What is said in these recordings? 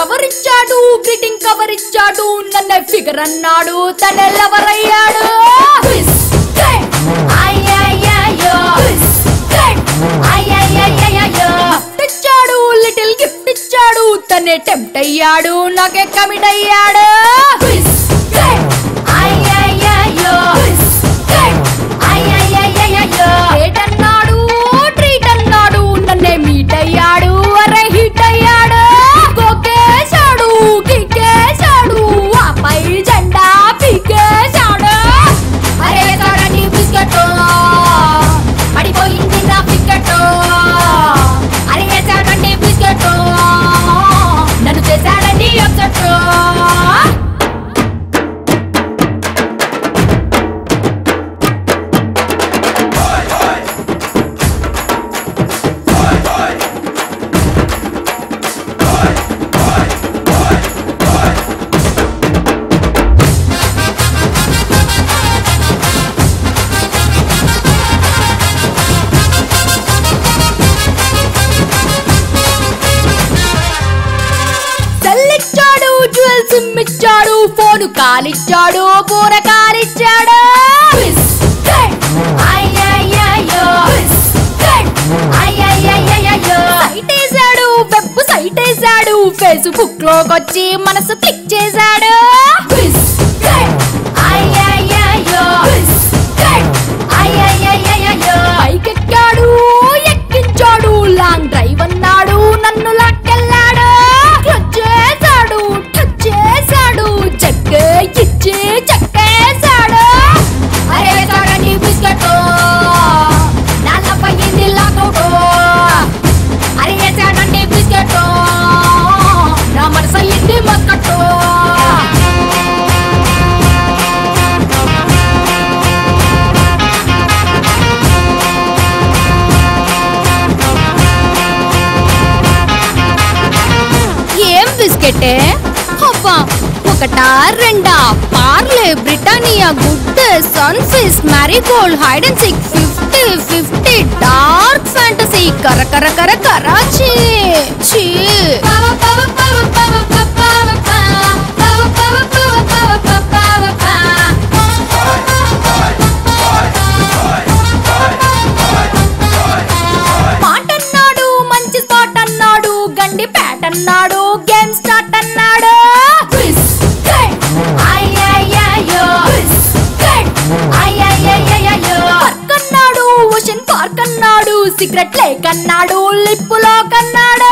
cover ఇచ్చాడు greeting cover ఇచ్చాడు నన్నే ఫిగర్ అన్నాడు తనే లవర్ అయ్యాడు ఇచ్చాడు లిటిల్ గిఫ్ట్ ఇచ్చాడు తనే టెంప్ట్ అయ్యాడు నాకే కమిట్ అయ్యాడు అన్నాడు ట్రీట్ అన్నాడు నన్నే మీట్ అయ్యాడు అరే హిట్ అయ్యాడు కొక్కేశాడు కిక్కేశాడు ఆపై జెండా పీకేశాడు అరే చూడండి బిస్కెట్ పడిపోయింది నా బిస్కెట్ అరే వేసాడండి బిస్కెట్ నన్ను చేశాడండి అప్సెట్ ఇచ్చాడు ఫోను కాలిచ్చాడు కూర కాలిచ్చాడు సైటేశాడు వెబ్ సైటేశాడు ఫేస్బుక్ లోకొచ్చి మనసు క్లిక్ చేశాడు పైకెక్కాడు ఎక్కించాడు లాంగ్ డ్రైవ్ అన్నాడు నన్ను లాక్కెళ్ళాడు చేశాడు చేశాడు చెక్కే ఇచ్చి చెక్కేశాడు అరే చూడండి బిస్కెట్ నాన్నపై లాకౌట్ అరే వేసాడండి బిస్కెట్ నా మనసు అయ్యింది మస్కట్టు ఏం బిస్కెటే అబ్బా ఒకటా రెండా Parle Britannia good Sunfeast Marigold hide and seek 50-50 dark fantasy Karachi చీ మాటన్నాడు మంచి స్పాట్ అన్నాడు గండి ప్యాట్ అన్నాడు గేమ్ స్టార్ట్ అన్నాడు అన్నాడు ఓషన్ పార్క్ అన్నాడు సిగరెట్ లేక్ అన్నాడు లిప్పులో కన్నాడు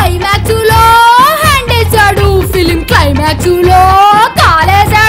ఐమాక్స్ లో హ్యాండ్ వేసాడు ఫిలిం క్లైమాక్స్ లో కాలేసాడు